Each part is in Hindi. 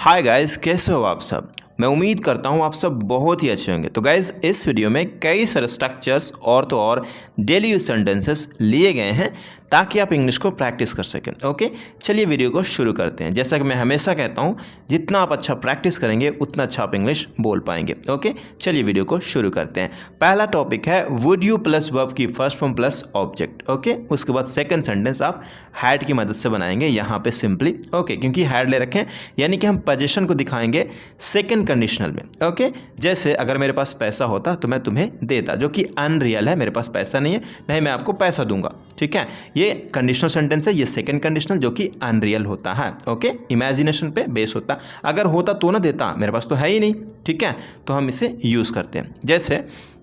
हाय गाइस, कैसे हो आप सब। मैं उम्मीद करता हूँ आप सब बहुत ही अच्छे होंगे। तो गाइस, इस वीडियो में कई सारे स्ट्रक्चर्स और तो और डेली यूज सेंटेंसेस लिए गए हैं ताकि आप इंग्लिश को प्रैक्टिस कर सकें। ओके, चलिए वीडियो को शुरू करते हैं। जैसा कि मैं हमेशा कहता हूँ, जितना आप अच्छा प्रैक्टिस करेंगे उतना अच्छा आप इंग्लिश बोल पाएंगे। ओके, चलिए वीडियो को शुरू करते हैं। पहला टॉपिक है वुड यू प्लस वर्ब की first form plus object. Okay, उसके बाद सेकंड सेंटेंस आप हैड की मदद से बनाएंगे यहाँ पे सिंपली। ओके, क्योंकि हैड ले रखें यानी कि हम पोजीशन को दिखाएंगे सेकंड कंडीशनल में। ओके, जैसे अगर मेरे पास पैसा होता तो मैं तुम्हें देता, जो कि अनरियल है। मेरे पास पैसा नहीं है, नहीं मैं आपको पैसा दूंगा। ठीक है, ये कंडीशनल सेंटेंस है, ये सेकंड कंडीशनल जो कि अनरियल होता है। ओके, इमेजिनेशन पे बेस होता। अगर होता तो ना देता, मेरे पास तो है ही नहीं। ठीक है, तो हम इसे यूज़ करते हैं। जैसे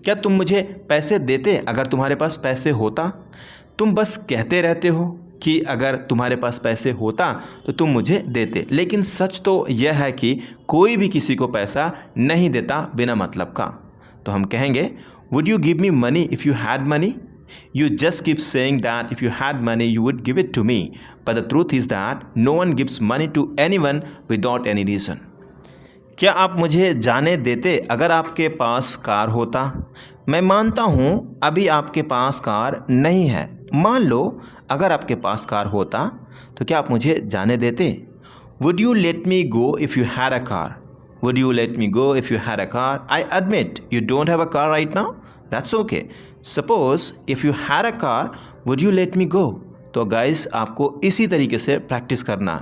क्या तुम मुझे पैसे देते अगर तुम्हारे पास पैसे होता। तुम बस कहते रहते हो कि अगर तुम्हारे पास पैसे होता तो तुम मुझे देते, लेकिन सच तो यह है कि कोई भी किसी को पैसा नहीं देता बिना मतलब का। तो हम कहेंगे would you give me money if you had money. You just keep saying that if you had money you would give it to me, but the truth is that no one gives money to anyone without any reason. क्या आप मुझे जाने देते अगर आपके पास कार होता। मैं मानता हूँ अभी आपके पास कार नहीं है। मान लो अगर आपके पास कार होता तो क्या आप मुझे जाने देते। Would you let me go if you had a car? Would you let me go if you had a car? I admit you don't have a car right now. That's okay. Suppose if you had a car, would you let me go? तो गाइस, आपको इसी तरीके से प्रैक्टिस करना।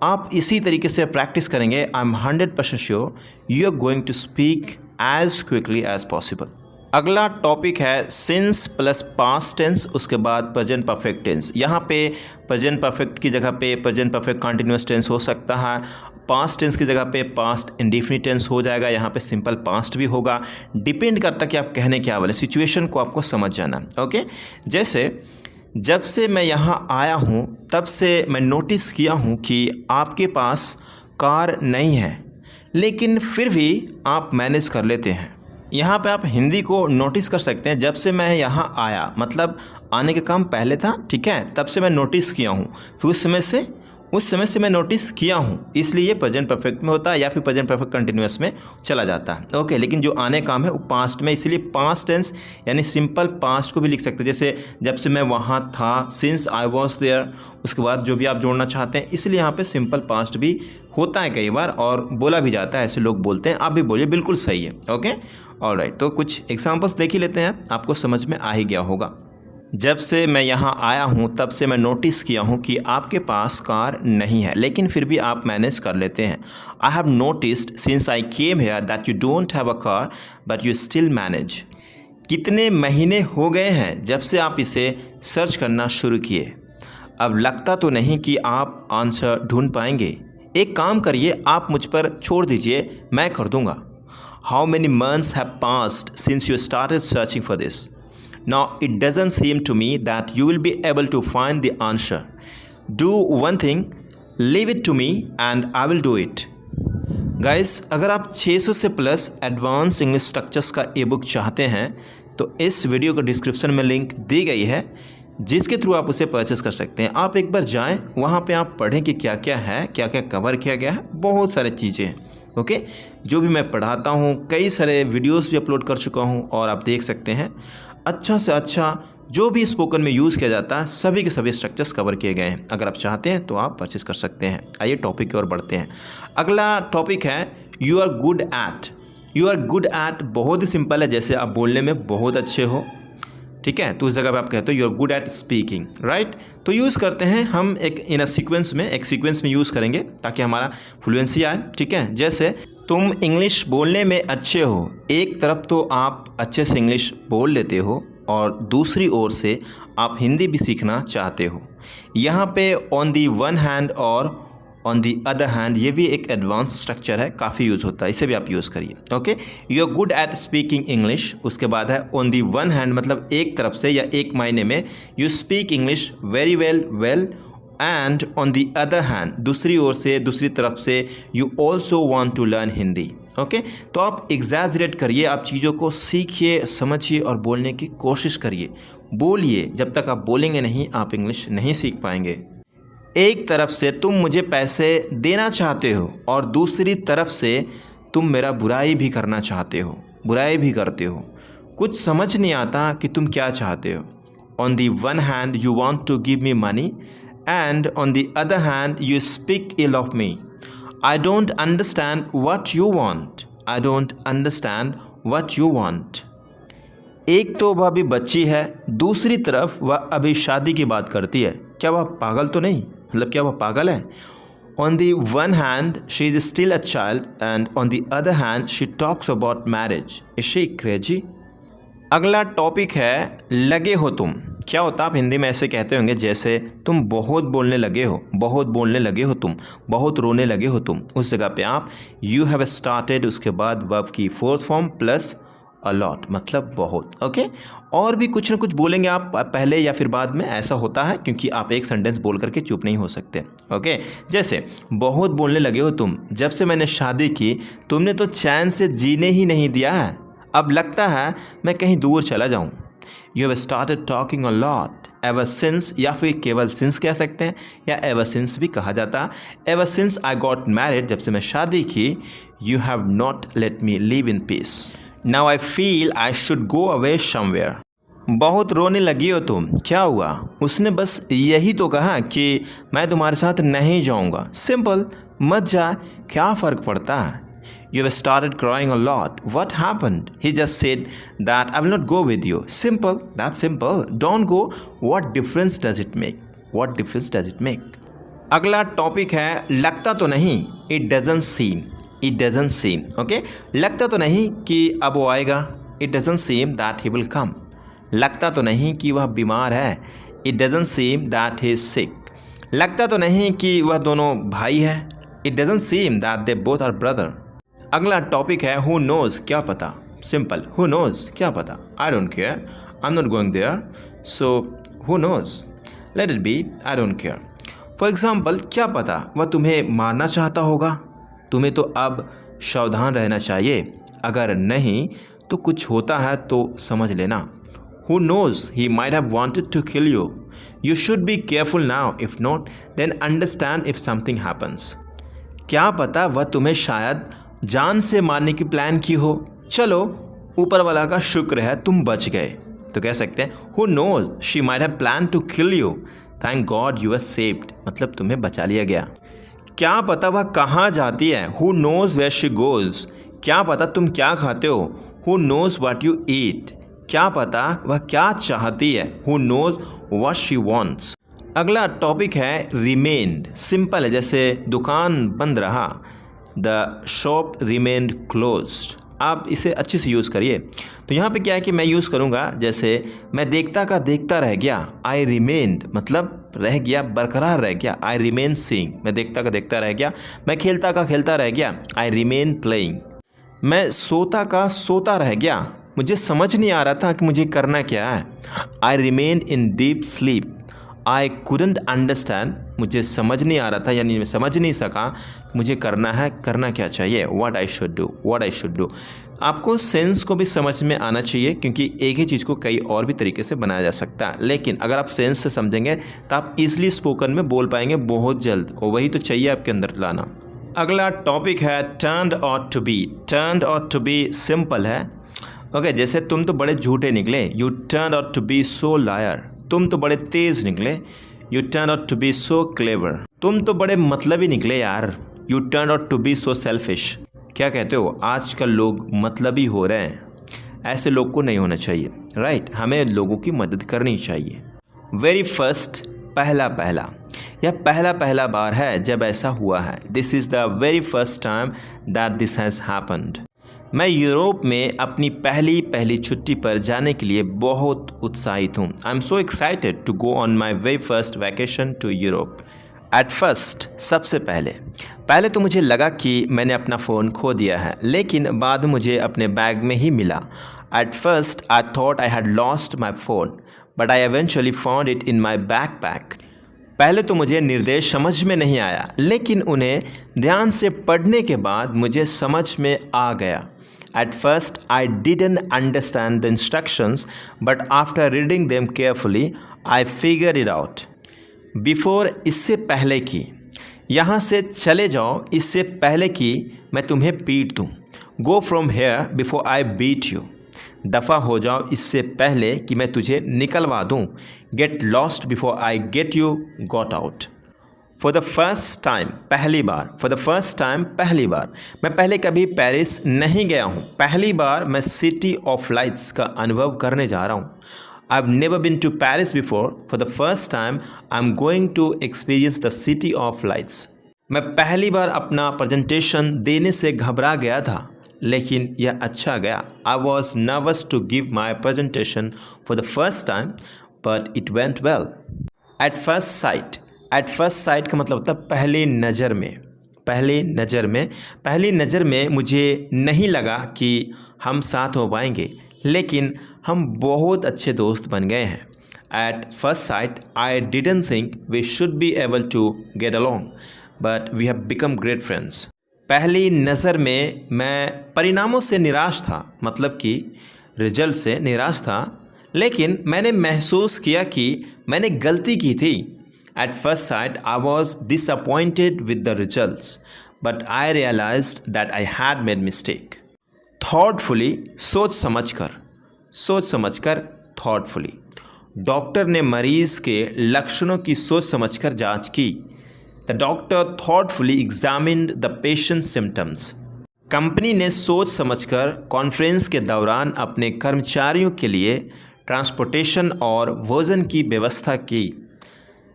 आप इसी तरीके से प्रैक्टिस करेंगे, I am 100% sure you are going to speak as quickly as possible. अगला टॉपिक है सिंस प्लस पास्ट टेंस, उसके बाद प्रेजेंट परफेक्ट टेंस। यहाँ पे प्रेजेंट परफेक्ट की जगह पे प्रेजेंट परफेक्ट कंटिन्यूअस टेंस हो सकता है। पास्ट टेंस की जगह पे पास्ट इंडेफिनिट टेंस हो जाएगा। यहाँ पे सिंपल पास्ट भी होगा। डिपेंड करता कि आप कहने क्या वाले, सिचुएशन को आपको समझ जाना। ओके, जैसे जब से मैं यहाँ आया हूँ तब से मैं नोटिस किया हूँ कि आपके पास कार नहीं है, लेकिन फिर भी आप मैनेज कर लेते हैं। यहाँ पे आप हिंदी को नोटिस कर सकते हैं। जब से मैं यहाँ आया मतलब आने का काम पहले था, ठीक है, तब से मैं नोटिस किया हूँ, फिर उस समय से मैं नोटिस किया हूँ, इसलिए ये प्रेजेंट परफेक्ट में होता है या फिर प्रेजेंट परफेक्ट कंटिन्यूअस में चला जाता है। ओके, लेकिन जो आने काम है वो पास्ट में, इसलिए पास्ट टेंस यानी सिंपल पास्ट को भी लिख सकते हैं। जैसे जब से मैं वहाँ था, सिंस आई वॉज देयर, उसके बाद जो भी आप जोड़ना चाहते हैं, इसलिए यहाँ पे सिंपल पास्ट भी होता है कई बार और बोला भी जाता है, ऐसे लोग बोलते हैं। आप भी बोलिए, बिल्कुल सही है। ओके, ऑलराइट, तो कुछ एग्जाम्पल्स देख ही लेते हैं, आपको समझ में आ ही गया होगा। जब से मैं यहाँ आया हूँ तब से मैं नोटिस किया हूँ कि आपके पास कार नहीं है, लेकिन फिर भी आप मैनेज कर लेते हैं। I have noticed since I came here that you don't have a car but you still manage. कितने महीने हो गए हैं जब से आप इसे सर्च करना शुरू किए। अब लगता तो नहीं कि आप आंसर ढूंढ पाएंगे। एक काम करिए, आप मुझ पर छोड़ दीजिए, मैं कर दूंगा। How many months have passed since you started searching for this. Now it doesn't seem to me that you will be able to find the answer. Do one thing, leave it to me and I will do it. Guys, अगर आप 600 से प्लस एडवांस इंग्लिश स्ट्रक्चर्स का ई बुक चाहते हैं तो इस वीडियो को डिस्क्रिप्शन में लिंक दी गई है, जिसके थ्रू आप उसे परचेस कर सकते हैं। आप एक बार जाएं, वहाँ पे आप पढ़ें कि क्या क्या है, क्या क्या कवर किया गया है, बहुत सारी चीज़ें हैं। ओके, जो भी मैं पढ़ाता हूँ, कई सारे वीडियोस भी अपलोड कर चुका हूँ और आप देख सकते हैं। अच्छा से अच्छा जो भी स्पोकन में यूज़ किया जाता है, सभी के सभी स्ट्रक्चर्स कवर किए गए हैं। अगर आप चाहते हैं तो आप परचेस कर सकते हैं। आइए टॉपिक की ओर बढ़ते हैं। अगला टॉपिक है you are good at. You are good at बहुत ही सिंपल है, जैसे आप बोलने में बहुत अच्छे हो, ठीक है, तो उस जगह पे आप कहते हो you are good at speaking, right. तो यूज़ करते हैं हम एक इन सीक्वेंस में यूज़ करेंगे ताकि हमारा फ्लुएंसी आए। ठीक है, जैसे तुम इंग्लिश बोलने में अच्छे हो। एक तरफ तो आप अच्छे से इंग्लिश बोल लेते हो और दूसरी ओर से आप हिंदी भी सीखना चाहते हो। यहाँ पे ऑन दी वन हैंड और ऑन दी अदर हैंड, ये भी एक एडवांस स्ट्रक्चर है, काफ़ी यूज़ होता है, इसे भी आप यूज़ करिए। Okay, you are good at speaking English. उसके बाद है ऑन दी वन हैंड, मतलब एक तरफ से या एक मायने में you speak English very well and on the other hand, दूसरी ओर से, दूसरी तरफ से you also want to learn Hindi. Okay, तो आप एग्जैजरेट करिए, आप चीज़ों को सीखिए, समझिए और बोलने की कोशिश करिए। बोलिए, जब तक आप बोलेंगे नहीं आप इंग्लिश नहीं सीख पाएंगे। एक तरफ से तुम मुझे पैसे देना चाहते हो और दूसरी तरफ से तुम मेरा बुराई भी करना चाहते हो, बुराई भी करते हो। कुछ समझ नहीं आता कि तुम क्या चाहते हो। On the one hand you want to give me money and on the other hand you speak ill of me. I don't understand what you want, I don't understand what you want. एक तो वह अभी बच्ची है, दूसरी तरफ वह अभी शादी की बात करती है। क्या वह पागल तो नहीं? मतलब क्या वह पागल है? On the one hand she is still a child and on the other hand she talks about marriage. Is she crazy? अगला टॉपिक है लगे हो तुम। क्या होता है, आप हिंदी में ऐसे कहते होंगे जैसे तुम बहुत बोलने लगे हो, बहुत बोलने लगे हो तुम, बहुत रोने लगे हो तुम। उस जगह पे आप यू हैव स्टार्टेड, उसके बाद वर्ब की फोर्थ फॉर्म प्लस अलॉट, मतलब बहुत। ओके, और भी कुछ ना कुछ बोलेंगे आप पहले या फिर बाद में, ऐसा होता है क्योंकि आप एक सेंटेंस बोल करके चुप नहीं हो सकते। ओके, जैसे बहुत बोलने लगे हो तुम, जब से मैंने शादी की तुमने तो चैन से जीने ही नहीं दिया है, अब लगता है मैं कहीं दूर चला जाऊं। You have started talking a lot ever since, या फिर केवल सिंस कह सकते हैं, या एवर सिंस भी कहा जाता है। Ever since I got married, जब से मैं शादी की, you have not let me live in peace. Now I feel I should go away somewhere. बहुत रोने लगी हो तुम, क्या हुआ? उसने बस यही तो कहा कि मैं तुम्हारे साथ नहीं जाऊंगा। सिंपल, मत जा, क्या फ़र्क पड़ता है। You have started crying a lot. What happened? He just said that I will not go with you. Simple, that's simple. Don't go. What difference does it make? What difference does it make? अगला टॉपिक है लगता तो नहीं, It doesn't seem. It doesn't seem. Okay? लगता तो नहीं कि अब वो आएगा, It doesn't seem that he will come. लगता तो नहीं कि वह बीमार है, It doesn't seem that he is sick. लगता तो नहीं कि वह दोनों भाई है, It doesn't seem that they both are brother. अगला टॉपिक है हु नोज़, क्या पता। सिंपल, हु नोज़, क्या पता। I don't care, I am not going there, so who knows, let it be, I don't care. For example, क्या पता वह तुम्हें मारना चाहता होगा, तुम्हें तो अब सावधान रहना चाहिए, अगर नहीं तो कुछ होता है तो समझ लेना। Who knows, he might have wanted to kill you, you should be careful now, if not then understand if something happens. क्या पता वह तुम्हें शायद जान से मारने की प्लान की हो, चलो ऊपर वाला का शुक्र है तुम बच गए। तो कह सकते हैं who knows she might have plan to kill you, thank god you are saved, मतलब तुम्हें बचा लिया गया। क्या पता वह कहाँ जाती है, who knows where she goes, क्या पता तुम क्या खाते हो, who knows what you eat, क्या पता वह क्या चाहती है, who knows what she wants. अगला टॉपिक है रिमेन्ड। सिंपल है, जैसे दुकान बंद रहा, द शॉप रिमेन्ड क्लोज्ड। आप इसे अच्छे से यूज़ करिए। तो यहाँ पे क्या है कि मैं यूज़ करूँगा, जैसे मैं देखता का देखता रह गया, आई रिमेन्ड, मतलब रह गया, बरकरार रह गया। आई रिमेन सीइंग, मैं देखता का देखता रह गया। मैं खेलता का खेलता रह गया, आई रिमेन प्लेइंग। मैं सोता का सोता रह गया, मुझे समझ नहीं आ रहा था कि मुझे करना क्या है, I remain in deep sleep. I couldn't understand, मुझे समझ नहीं आ रहा था, यानी मैं समझ नहीं सका मुझे करना है, करना क्या चाहिए, what I should do, what I should do. आपको सेंस को भी समझ में आना चाहिए, क्योंकि एक ही चीज़ को कई और भी तरीके से बनाया जा सकता है। लेकिन अगर आप सेंस से समझेंगे तो आप ईजिली स्पोकन में बोल पाएंगे बहुत जल्द, और वही तो चाहिए आपके अंदर लाना। अगला टॉपिक है turned out to be. Turned out to be simple है। ओके, जैसे तुम तो बड़े झूठे निकले, you turned out to be so liar. तुम तो बड़े तेज निकले, you turn out to be so clever. तुम तो बड़े मतलबी निकले यार, you turn out to be so selfish. क्या कहते हो, आजकल लोग मतलबी हो रहे हैं, ऐसे लोग को नहीं होना चाहिए, राइट। हमें लोगों की मदद करनी चाहिए। वेरी फर्स्ट, पहला पहला, यह पहला पहला बार है जब ऐसा हुआ है। This is the very first time that this has happened. मैं यूरोप में अपनी पहली छुट्टी पर जाने के लिए बहुत उत्साहित हूँ। I am so excited to go on my very first vacation to Europe. At first, सबसे पहले तो मुझे लगा कि मैंने अपना फ़ोन खो दिया है, लेकिन बाद में मुझे अपने बैग में ही मिला। At first I thought I had lost my phone, but I eventually found it in my backpack. पहले तो मुझे निर्देश समझ में नहीं आया, लेकिन उन्हें ध्यान से पढ़ने के बाद मुझे समझ में आ गया। At first, I didn't understand the instructions, but after reading them carefully, I figured it out. Before इससे पहले कि, यहाँ से चले जाओ इससे पहले कि मैं तुम्हें पीट दूँ। Go from here before I beat you. दफ़ा हो जाओ इससे पहले कि मैं तुझे निकलवा दूँ। Get lost before I get you got out. For the first time, पहली बार। फॉर द फर्स्ट टाइम, पहली बार। मैं पहले कभी पेरिस नहीं गया हूँ, पहली बार मैं सिटी ऑफ लाइट्स का अनुभव करने जा रहा हूँ। I've never been to Paris before. For the first time, I'm going to experience the city of lights. मैं पहली बार अपना प्रेजेंटेशन देने से घबरा गया था, लेकिन यह अच्छा गया। I was nervous to give my presentation for the first time, but it went well. At first sight. At first sight का मतलब होता है पहली नज़र में। पहली नज़र में मुझे नहीं लगा कि हम साथ हो पाएंगे, लेकिन हम बहुत अच्छे दोस्त बन गए हैं। At first sight, I didn't think we should be able to get along, but we have become great friends. पहली नज़र में मैं परिणामों से निराश था, मतलब कि रिजल्ट से निराश था, लेकिन मैंने महसूस किया कि मैंने गलती की थी। At first sight, I was disappointed with the results, but I realized that I had made mistake. Thoughtfully, सोच समझकर thoughtfully. डॉक्टर ने मरीज़ के लक्षणों की सोच समझकर जांच की। The doctor thoughtfully examined the patient's symptoms. Company ने सोच समझकर कॉन्फ्रेंस के दौरान अपने कर्मचारियों के लिए ट्रांसपोर्टेशन और भोजन की व्यवस्था की।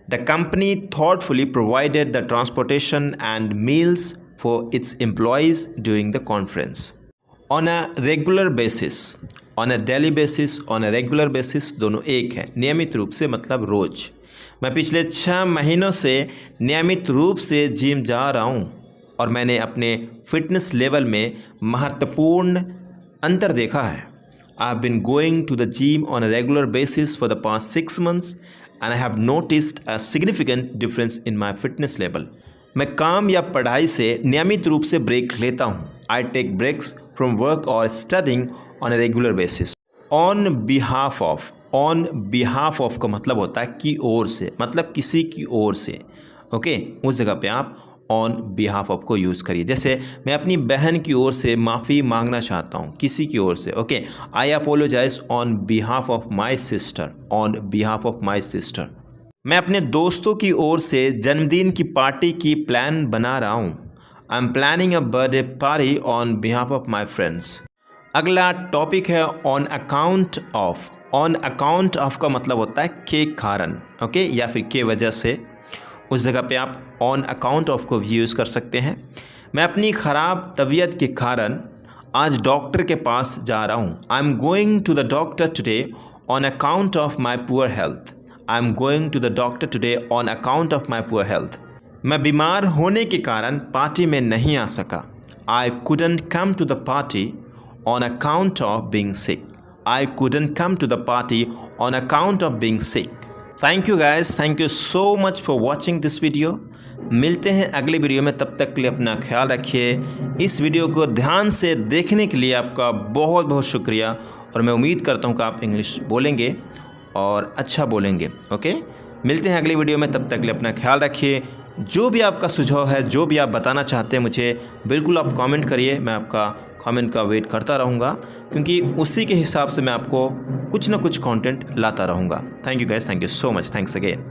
The company thoughtfully provided the transportation and meals for its employees during the conference. On a regular basis, on a daily basis, on a regular basis दोनों एक है। नियमित रूप से मतलब रोज़। मैं पिछले 6 महीनों से नियमित रूप से जिम जा रहा हूँ और मैंने अपने फिटनेस लेवल में महत्वपूर्ण अंतर देखा है। I've been going to the gym on a regular basis for the past 6 months and I have noticed a significant difference in my fitness level. मैं काम या पढ़ाई से नियमित रूप से ब्रेक लेता हूँ। I take breaks from work or studying on a regular basis. On behalf of का मतलब होता है की ओर से, मतलब किसी की ओर से। ओके, उस जगह पे आप ऑन बिहाफ ऑफ को यूज़ करिए। जैसे मैं अपनी बहन की ओर से माफ़ी मांगना चाहता हूँ, किसी की ओर से। Okay, I apologize on behalf of my sister. On behalf of my sister. मैं अपने दोस्तों की ओर से जन्मदिन की पार्टी की प्लान बना रहा हूँ। I am planning a birthday party on behalf of my friends. अगला टॉपिक है on account of. On account of का मतलब होता है के कारण, ओके, या फिर के वजह से। उस जगह पे आप ऑन अकाउंट ऑफ को भी यूज़ कर सकते हैं। मैं अपनी ख़राब तबीयत के कारण आज डॉक्टर के पास जा रहा हूँ। I am going to the doctor today on account of my poor health. I am going to the doctor today on account of my poor health. मैं बीमार होने के कारण पार्टी में नहीं आ सका। I couldn't come to the party on account of being sick. I couldn't come to the party on account of being sick. Thank you guys, thank you so much for watching this video. मिलते हैं अगले वीडियो में, तब तक के लिए अपना ख्याल रखिए। इस वीडियो को ध्यान से देखने के लिए आपका बहुत बहुत शुक्रिया और मैं उम्मीद करता हूँ कि आप इंग्लिश बोलेंगे और अच्छा बोलेंगे। ओके, मिलते हैं अगली वीडियो में, तब तक के लिए अपना ख्याल रखिए। जो भी आपका सुझाव है, जो भी आप बताना चाहते हैं मुझे, बिल्कुल आप कमेंट करिए। मैं आपका कमेंट का वेट करता रहूँगा, क्योंकि उसी के हिसाब से मैं आपको कुछ ना कुछ कंटेंट लाता रहूँगा। Thank you guys, thank you so much, thanks again.